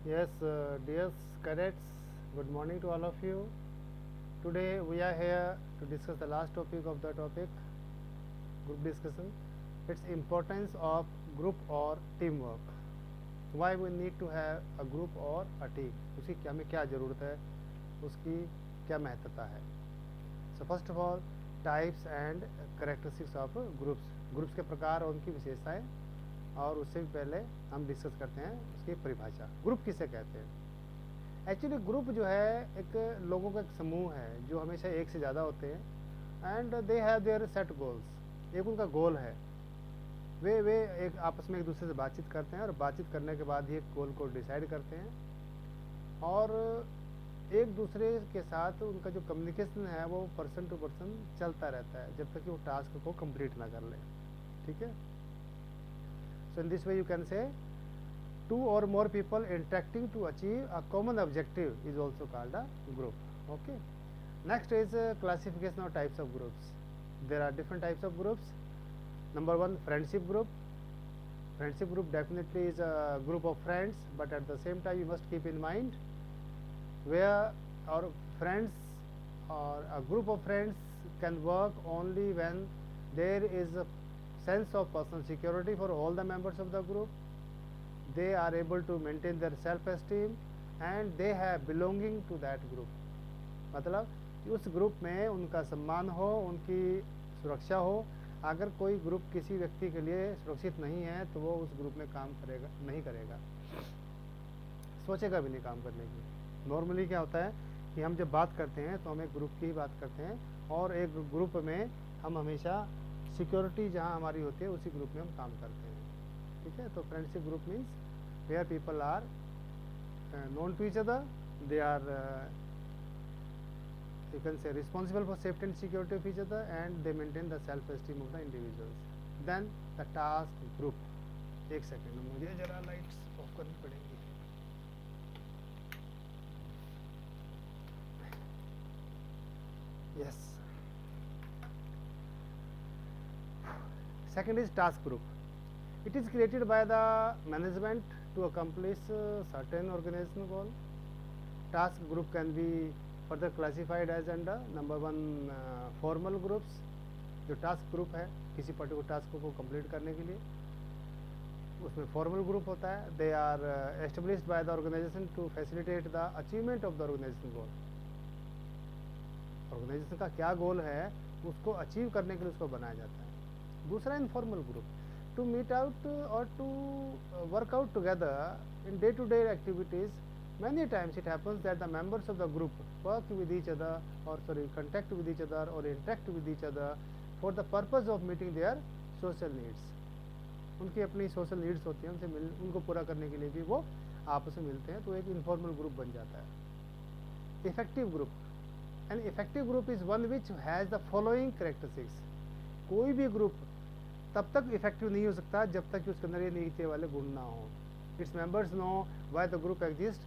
Yes, dear cadets, good morning to all of you. Today we are here to discuss the last topic of the topic, group discussion. Its importance of group or teamwork. Why we need to have a group or a team? उसकी क्या हमें क्या ज़रूरत है? उसकी क्या महत्वता है? So first of all, types and characteristics of groups. Groups के प्रकार और उनकी विशेषताएं, और उससे भी पहले हम डिस्कस करते हैं उसकी परिभाषा। ग्रुप किसे कहते हैं? एक्चुअली ग्रुप जो है एक लोगों का एक समूह है जो हमेशा एक से ज़्यादा होते हैं and they have their set goals. एक उनका गोल है, वे एक आपस में एक दूसरे से बातचीत करते हैं और बातचीत करने के बाद ही एक गोल को डिसाइड करते हैं और एक दूसरे के साथ उनका जो कम्युनिकेशन है वो पर्सन टू पर्सन चलता रहता है जब तक कि वो टास्क को कंप्लीट ना कर ले। ठीक है। So in this way you can say two or more people interacting to achieve a common objective is also called a group. Okay. Next is classification of types of groups. There are different types of groups. Number one, friendship group. Friendship group definitely is a group of friends, but at the same time you must keep in mind where our friends or a group of friends can work only when there is a sense of personal security for all the members of the group. They are able to maintain their self-esteem and they have belonging to that group. मतलब उस group में उनका सम्मान हो, उनकी सुरक्षा हो। अगर कोई ग्रुप किसी व्यक्ति के लिए सुरक्षित नहीं है तो वो उस ग्रुप में काम करेगा नहीं करेगा, सोचेगा भी नहीं काम करने की। नॉर्मली क्या होता है कि हम जब बात करते हैं तो हम एक ग्रुप की ही बात करते हैं और एक ग्रुप में हम हमेशा सिक्योरिटी जहाँ हमारी होती है उसी ग्रुप में हम काम करते हैं। ठीक है। तो friendship group means where people are known to each other, they are you can say responsible for safety and security of each other and they maintain the self esteem of the individuals. Then the task group. एक second, मुझे जरा lights off करनी पड़ेगी। Yes. Second is task group. It is created by the management to accomplish certain organizational goal. Task group can be further classified as under number one formal groups. जो task group है किसी particular task को complete करने के लिए उसमें formal group होता है। They are established by the organisation to facilitate the achievement of the organisation goal. Organisation का क्या गोल है उसको अचीव करने के लिए उसको बनाया जाता है। दूसरा informal group, to meet out और to work out together in day to day activities. Many times it happens that the members of the group work with each other or contact with each other or interact with each other for the purpose of meeting their social needs. उनकी अपनी social needs होती हैं, उनको पूरा करने के लिए भी वो आपस में मिलते हैं, तो एक इनफॉर्मल ग्रुप बन जाता है। Effective group, an effective group is one which has the following characteristics. कोई भी ग्रुप तब तक इफेक्टिव नहीं हो सकता जब तक कि उसके अंदर ये नीचे वाले गुण ना हो। Its members know why the group exist,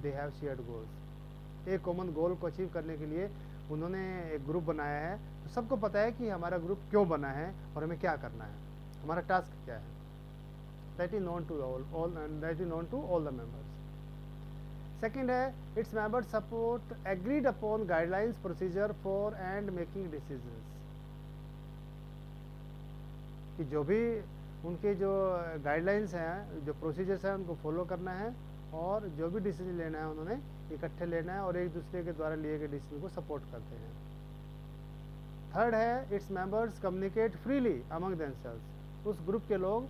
they have shared goals. एक कॉमन गोल को अचीव करने के लिए उन्होंने एक ग्रुप बनाया है, तो सबको पता है कि हमारा ग्रुप क्यों बना है और हमें क्या करना है, हमारा टास्क क्या है। That is known to all the members. Second है, it's members support agreed upon guidelines procedure for and making decisions. कि जो भी उनके जो गाइडलाइंस हैं, जो प्रोसीजर्स हैं, उनको फॉलो करना है और जो भी डिसीजन लेना है उन्होंने इकट्ठे लेना है और एक दूसरे के द्वारा लिए गए डिसीजन को सपोर्ट करते हैं। थर्ड है, its members communicate freely among themselves. उस ग्रुप के लोग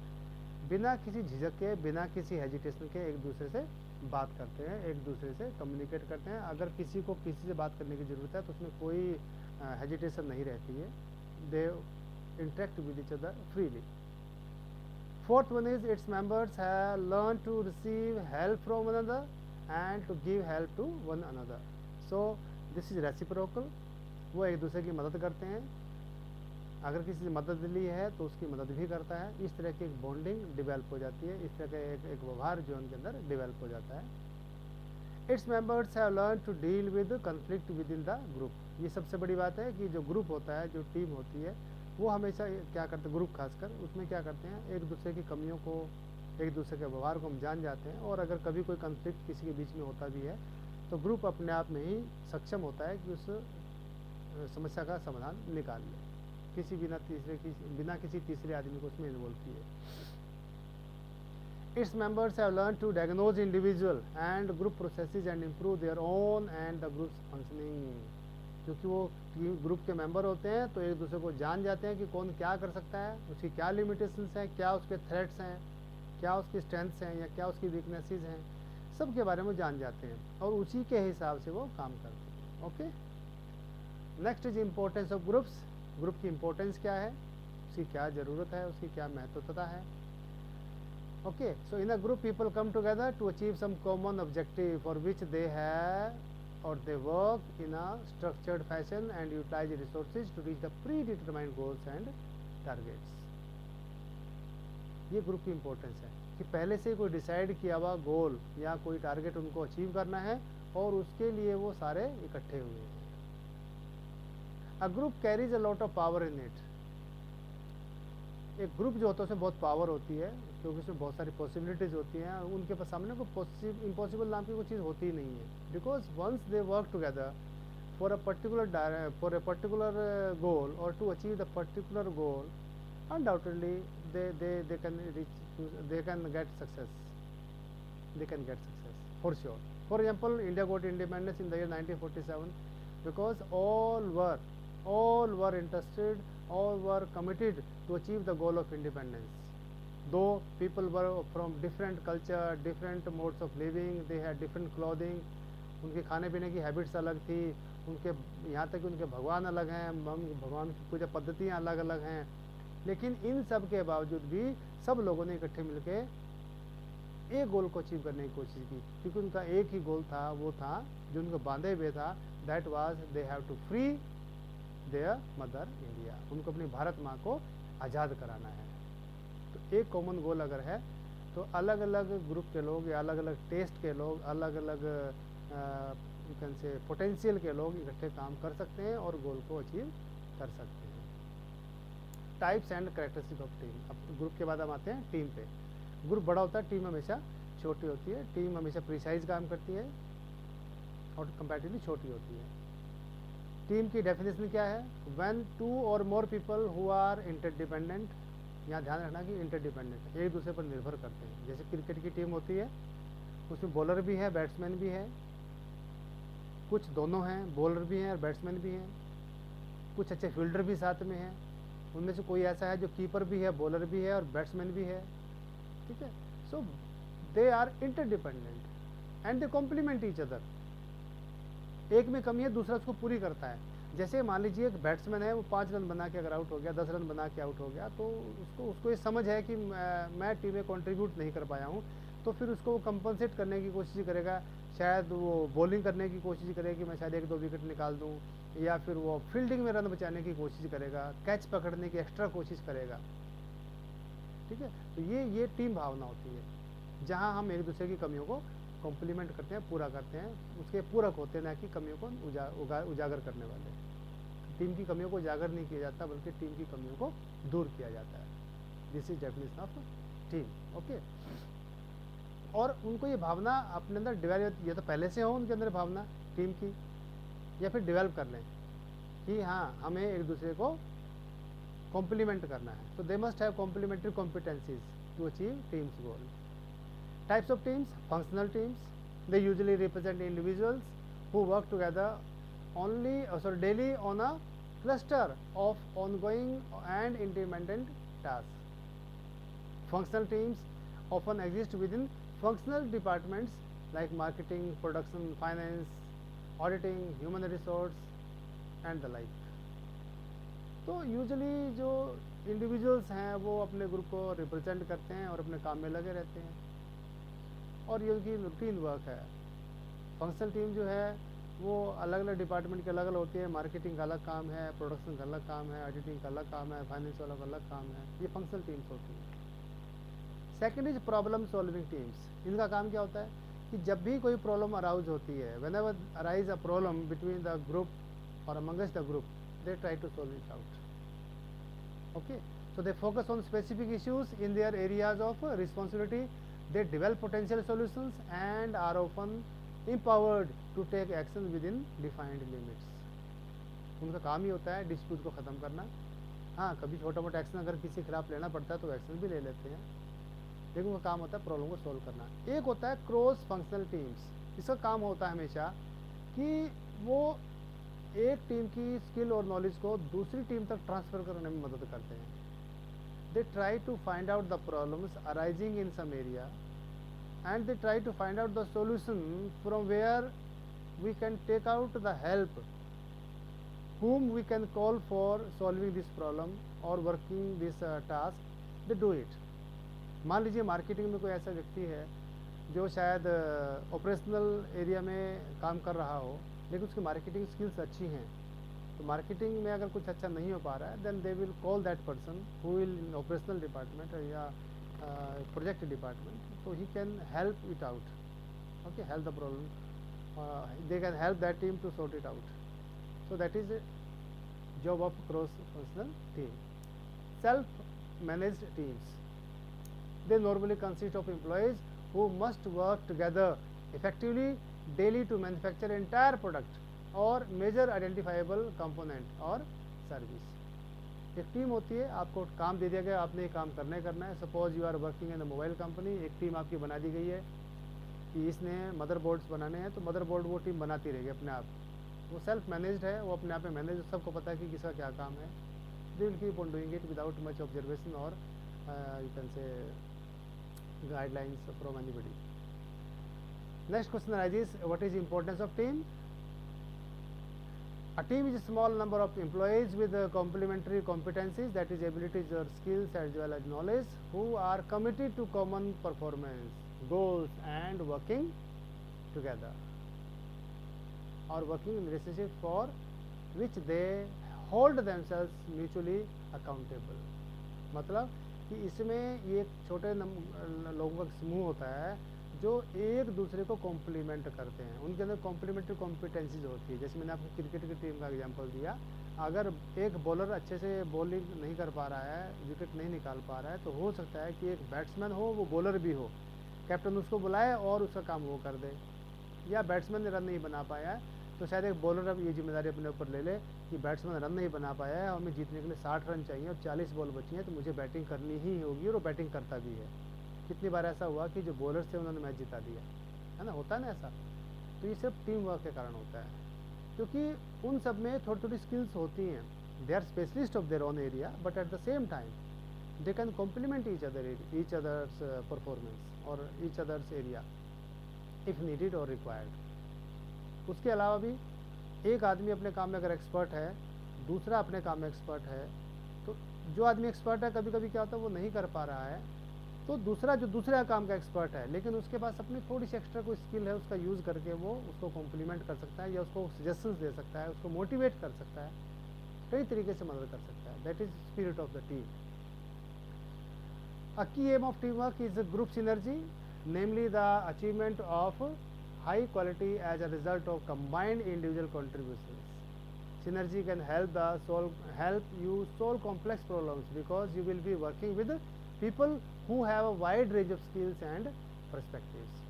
बिना किसी झिझक के, बिना किसी हेजिटेशन के एक दूसरे से बात करते हैं, एक दूसरे से कम्युनिकेट करते हैं। अगर किसी को किसी से बात करने की ज़रूरत है तो उसमें कोई हेजिटेशन नहीं रहती है। They interact with each other freely. Fourth one is its members have learned to receive help from one another and to give help to one another. So this is reciprocal. वो एक दूसरे की मदद करते हैं, अगर किसी से मदद ली है तो उसकी मदद भी करता है। इस तरह की एक बॉन्डिंग डिवेल्प हो जाती है, इस तरह का एक व्यवहार जो उनके अंदर डिवेल्प हो जाता है। It's members have learn to deal with conflict with in the group. ये सबसे बड़ी बात है कि जो ग्रुप होता है, जो टीम होती है, वो हमेशा क्या करते हैं, ग्रुप खासकर उसमें क्या करते हैं, एक दूसरे की कमियों को एक दूसरे के व्यवहार को हम जान जाते हैं, और अगर कभी कोई कन्फ्लिक्ट किसी के बीच में होता भी है तो ग्रुप अपने आप में ही सक्षम होता है कि उस समस्या का समाधान निकाल ले, बिना किसी तीसरे आदमी को उसमें इन्वॉल्व किए। Its members have learned to diagnose individual and group processes and improve their own and the group's functioning। क्योंकि वो ग्रुप के मेंबर होते हैं तो एक दूसरे को जान जाते हैं कि कौन क्या कर सकता है, उसकी क्या लिमिटेशंस हैं, क्या उसके थ्रेट्स हैं, क्या उसकी स्ट्रेंथ्स हैं या क्या उसकी वीकनेसेस हैं, सब के बारे में जान जाते हैं और उसी के हिसाब से वो काम करते हैं। Okay, next is importance of groups. Group की इम्पोर्टेंस क्या है, उसकी क्या ज़रूरत है, उसकी क्या महत्वता है। Okay, so in a group people come together to achieve some common objective for which they have और they work in a structured fashion and utilize resources to reach the predetermined goals and targets. ये group की importance है कि पहले से कोई decide किया हुआ गोल या कोई टारगेट उनको अचीव करना है और उसके लिए वो सारे इकट्ठे हुए हैं। A group carries a lot of power in it. एक ग्रुप जो होता है उसमें बहुत पावर होती है क्योंकि उसमें बहुत सारी पॉसिबिलिटीज़ होती हैं, उनके पास सामने कोई इम्पॉसिबल नाम की कोई चीज़ होती ही नहीं है। Because once they work together for a particular goal और to achieve the particular goal, undoubtedly they can get success, for sure. For example, India got independence in the year 1947 because all were interested, all were committed to achieve the goal of independence. Though people were from different culture, different modes of living, they had different clothing, उनके खाने पीने की habits अलग थी, उनके यहाँ तक कि उनके भगवान अलग हैं, भगवान की पूजा पद्धतियाँ अलग अलग हैं, लेकिन इन सब के बावजूद भी सब लोगों ने इकट्ठे मिलकर एक गोल को अचीव करने की कोशिश की, क्योंकि उनका एक ही गोल था, वो था जो उनको बांधे हुए था, that was they have to free their mother India. उनको अपनी भारत माँ को आज़ाद कराना है। तो एक कॉमन गोल अगर है तो अलग अलग ग्रुप के लोग या अलग अलग टेस्ट के लोग, अलग अलग से पोटेंशियल के लोग इकट्ठे काम कर सकते हैं और गोल को अचीव कर सकते हैं। Types and characteristic of team. अब ग्रुप के बाद हम आते हैं टीम पे। ग्रुप बड़ा होता है, टीम हमेशा छोटी होती है। टीम हमेशा प्रिसाइज काम करती है और कंपैरेटिवली छोटी होती है। टीम की डेफिनेशन क्या है? व्हेन टू और more people who are interdependent. यहाँ ध्यान रखना कि इंटरडिपेंडेंट, एक दूसरे पर निर्भर करते हैं। जैसे क्रिकेट की टीम होती है, उसमें बॉलर भी है, बैट्समैन भी है, कुछ दोनों हैं, बॉलर भी हैं और बैट्समैन भी हैं, कुछ अच्छे फील्डर भी साथ में हैं, उनमें से कोई ऐसा है जो कीपर भी है, बॉलर भी है और बैट्समैन भी है। ठीक है, so they are interdependent and they complement each other. एक में कमी है, दूसरा उसको पूरी करता है। जैसे मान लीजिए एक बैट्समैन है, वो 5 रन बना के अगर आउट हो गया, 10 रन बना के आउट हो गया, तो उसको ये समझ है कि मैं टीम में कंट्रीब्यूट नहीं कर पाया हूँ, तो फिर उसको वो कंपनसेट करने की कोशिश करेगा। शायद वो बॉलिंग करने की कोशिश करेगा कि मैं शायद 1-2 विकेट निकाल दूँ, या फिर वो फील्डिंग में रन बचाने की कोशिश करेगा, कैच पकड़ने की एक्स्ट्रा कोशिश करेगा। ठीक है, तो ये टीम भावना होती है जहाँ हम एक दूसरे की कमियों को कॉम्प्लीमेंट करते हैं, पूरा करते हैं, उसके पूरक होते हैं, ना कि कमियों को उजागर करने वाले। टीम की कमियों को उजागर नहीं किया जाता, बल्कि टीम की कमियों को दूर किया जाता है। This is definition of team. Okay, और उनको ये भावना अपने अंदर डेवलप, या तो पहले से हो उनके अंदर भावना टीम की, या फिर डेवलप कर लें कि हाँ हमें एक दूसरे को कॉम्प्लीमेंट करना है। तो they must have complementary competencies to achieve teams goal. Types of teams, functional teams, they usually represent individuals who work together daily on a cluster of ongoing and independent tasks. Functional teams often exist within functional departments like marketing, production, finance, auditing, human resource and the like. तो usually जो individuals हैं वो अपने group को represent करते हैं और अपने काम में लगे रहते हैं, और ये उनकी रूटीन वर्क है। फंक्शनल टीम जो है वो अलग अलग डिपार्टमेंट के अलग अलग होती है। मार्केटिंग का अलग काम है, प्रोडक्शन का अलग काम है, ऑडिटिंग का अलग काम है, फाइनेंस वाला का अलग काम है। ये फंक्शनल टीम्स होती हैं। Second is problem solving teams. इनका काम क्या होता है कि जब भी कोई प्रॉब्लम अराउज होती है, whenever arise a problem between the group और amongst the group, they try to solve it out. Okay, So they focus on specific issues in their areas of responsibility. They develop potential solutions and are often empowered to take action within defined limits. उनका काम ही होता है dispute को ख़त्म करना. हाँ, कभी छोटा मोटा एक्शन अगर किसी के खिलाफ लेना पड़ता है तो एक्शन भी ले लेते हैं, लेकिन उनका काम होता है प्रॉब्लम को सोल्व करना. एक होता है क्रॉस फंक्शनल टीम्स. इसका काम होता है हमेशा कि वो एक टीम की स्किल और नॉलेज को दूसरी टीम तक ट्रांसफ़र करने में मदद करते हैं. They try to find out the problems arising in some area and they try to find out the solution from where we can take out the help whom we can call for solving this problem or working this task. They do it. मान लीजिए marketing में कोई ऐसा व्यक्ति है जो शायद operational area में काम कर रहा हो, लेकिन उसकी मार्केटिंग स्किल्स अच्छी हैं. तो मार्केटिंग में अगर कुछ अच्छा नहीं हो पा रहा है, then they will call that person who will in operational department या project department, so he can help it out. Okay, help the problem, they can help that team to sort it out. So that is job of cross functional team. Self managed teams, they normally consist of employees who must work together effectively daily to manufacture entire product or major identifiable component or service. एक team होती है, आपको काम दे दिया गया, आपने ये काम करना है. Suppose you are working in the mobile company, एक टीम आपकी बना दी गई है कि इसने मदरबोर्ड्स बनाने हैं, तो मदरबोर्ड वो टीम बनाती रहेगी अपने आप. वो सेल्फ मैनेज्ड है, वो अपने आप में मैनेज, सबको पता है कि किसका क्या काम है. They will keep on doing it without much observation और you can say guidelines from anybody. Next question arises, what is the importance of team? A team is a small number of employees with complementary competencies, that is abilities or skills as well as knowledge, who are committed to common performance, goals and working together or working in relationship for which they hold themselves mutually accountable. मतलब कि इसमें ये छोटे लोगों का समूह होता है जो एक दूसरे को कॉम्प्लीमेंट करते हैं. उनके अंदर कॉम्प्लीमेंट्री कॉम्पिटेंसीज होती है. जैसे मैंने आपको क्रिकेट की टीम का एग्जांपल दिया, अगर एक बॉलर अच्छे से बॉलिंग नहीं कर पा रहा है, विकेट नहीं निकाल पा रहा है, तो हो सकता है कि एक बैट्समैन हो, वो बॉलर भी हो, कैप्टन उसको बुलाए और उसका काम वो कर दे. या बैट्समैन ने रन नहीं बना पाया है, तो शायद एक बॉलर अब ये जिम्मेदारी अपने ऊपर ले ले कि बैट्समैन रन नहीं बना पाया है और हमें जीतने के लिए 60 रन चाहिए और 40 बॉल बची हैं, तो मुझे बैटिंग करनी ही होगी, और वो बैटिंग करता भी है. कितनी बार ऐसा हुआ कि जो बॉलर्स थे उन्होंने मैच जिता दिया है ना, होता है ना ऐसा. तो ये सिर्फ टीम वर्क के कारण होता है, क्योंकि उन सब में थोड़ी थोड़ी स्किल्स होती हैं. They are specialist of their own area, but at the same time they can complement each others performance और each others area if needed और रिक्वायर्ड. उसके अलावा भी एक आदमी अपने काम में अगर एक्सपर्ट है, दूसरा अपने काम में एक्सपर्ट है, तो जो आदमी एक्सपर्ट है कभी कभी क्या होता है वो नहीं कर पा रहा है, तो दूसरा जो दूसरे काम का एक्सपर्ट है लेकिन उसके पास अपनी थोड़ी सी एक्स्ट्रा कोई स्किल है, उसका यूज़ करके वो उसको कॉम्प्लीमेंट कर सकता है या उसको सजेशंस दे सकता है, उसको मोटिवेट कर सकता है, कई तरीके से मदद कर सकता है. That is spirit of the team. A key aim of team work is group synergy, namely the achievement of high quality as a result of combined individual contributions. Synergy can help you solve complex problems because you will be working with people who have a wide range of skills and perspectives.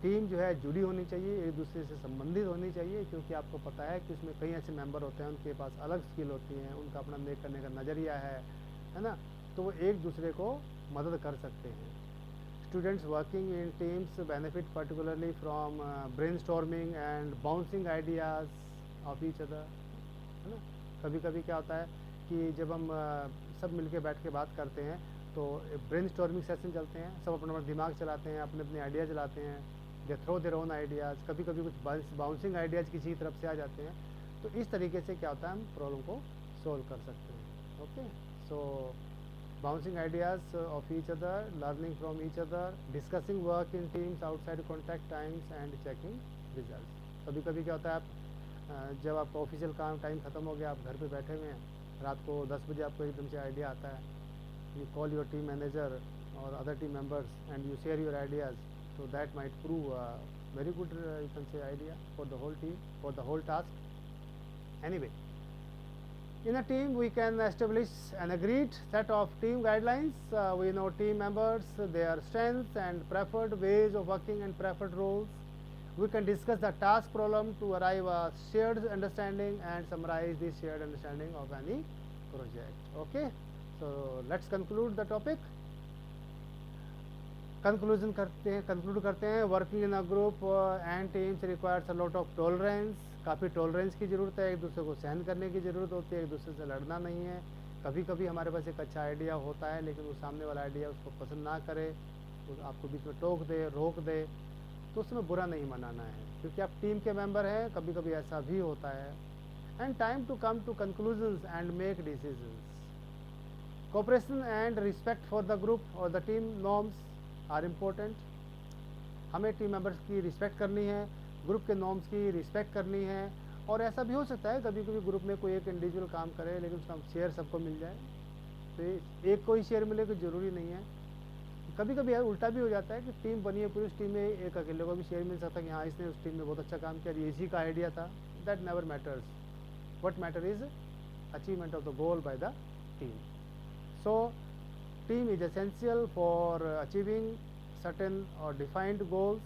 Team जो है जुड़ी होनी चाहिए, एक दूसरे से संबंधित होनी चाहिए, क्योंकि आपको पता है कि उसमें कई ऐसे मेंबर होते हैं, उनके पास अलग स्किल होती हैं, उनका अपना देख करने का नज़रिया है ना, तो वो एक दूसरे को मदद कर सकते हैं. Students working in teams benefit particularly from brainstorming and bouncing ideas of each other, है ना. कभी कभी क्या होता है कि जब हम सब मिलके बैठ के बात करते हैं तो ब्रेनस्टॉर्मिंग सेशन चलते हैं, सब अपना दिमाग चलाते हैं, अपने अपने आइडियाज़ चलाते हैं, they throw their own ideas. कभी कभी कुछ बाउंसिंग आइडियाज़ किसी की तरफ से आ जाते हैं, तो इस तरीके से क्या होता है हम प्रॉब्लम को सॉल्व कर सकते हैं. Okay, so bouncing ideas of each other, learning from each other, discussing work in teams outside contact times and checking results. कभी कभी क्या होता है आप जब आपका ऑफिशियल काम टाइम ख़त्म हो गया, आप घर पे बैठे हुए हैं, रात को 10 बजे आपको एकदम से आइडिया आता है, you call your team manager और other team members and you share your ideas, so that might prove very good you can say idea for the whole team, for the whole task. Anyway, In a team, we can establish an agreed set of team guidelines. We know team members, their strengths and preferred ways of working and preferred roles. We can discuss the task problem to arrive a shared understanding and summarize the shared understanding of any project. Okay, so let's conclude the topic. Conclude करते हैं. Working in a group and teams requires a lot of tolerance. काफ़ी tolerance की ज़रूरत है, एक दूसरे को सहन करने की ज़रूरत होती है, एक दूसरे से लड़ना नहीं है. कभी कभी हमारे पास एक अच्छा आइडिया होता है लेकिन वो सामने वाला आइडिया उसको पसंद ना करे, आपको बीच में टोक दे, रोक दे, तो उसमें बुरा नहीं मनाना है, क्योंकि आप टीम के मेंबर हैं. कभी कभी ऐसा भी होता है. And time to come to conclusions and make decisions. Cooperation and respect for the group और the team norms are important. हमें टीम मेंबर्स की रिस्पेक्ट करनी है, ग्रुप के नॉर्म्स की रिस्पेक्ट करनी है. और ऐसा भी हो सकता है कभी कभी ग्रुप में कोई एक इंडिविजुअल काम करे लेकिन उसका शेयर सबको मिल जाए, तो एक को ही शेयर मिले कोई ज़रूरी नहीं है. कभी कभी उल्टा भी हो जाता है कि टीम बनी है पूरी, उस टीम में एक अकेले को भी शेयर मिल सकता है कि हाँ इसने उस टीम में बहुत अच्छा काम किया, ये इसी का आइडिया था. That never matters. What matter is achievement of the goal by the team. So team is essential for achieving certain or defined goals,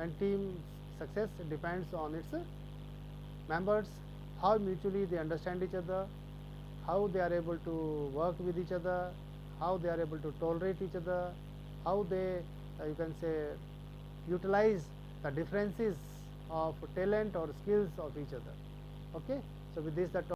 and team success depends on its members, how mutually they understand each other, how they are able to work with each other, how they are able to tolerate each other, how they you can say utilize the differences of talent or skills of each other. Okay, so with this the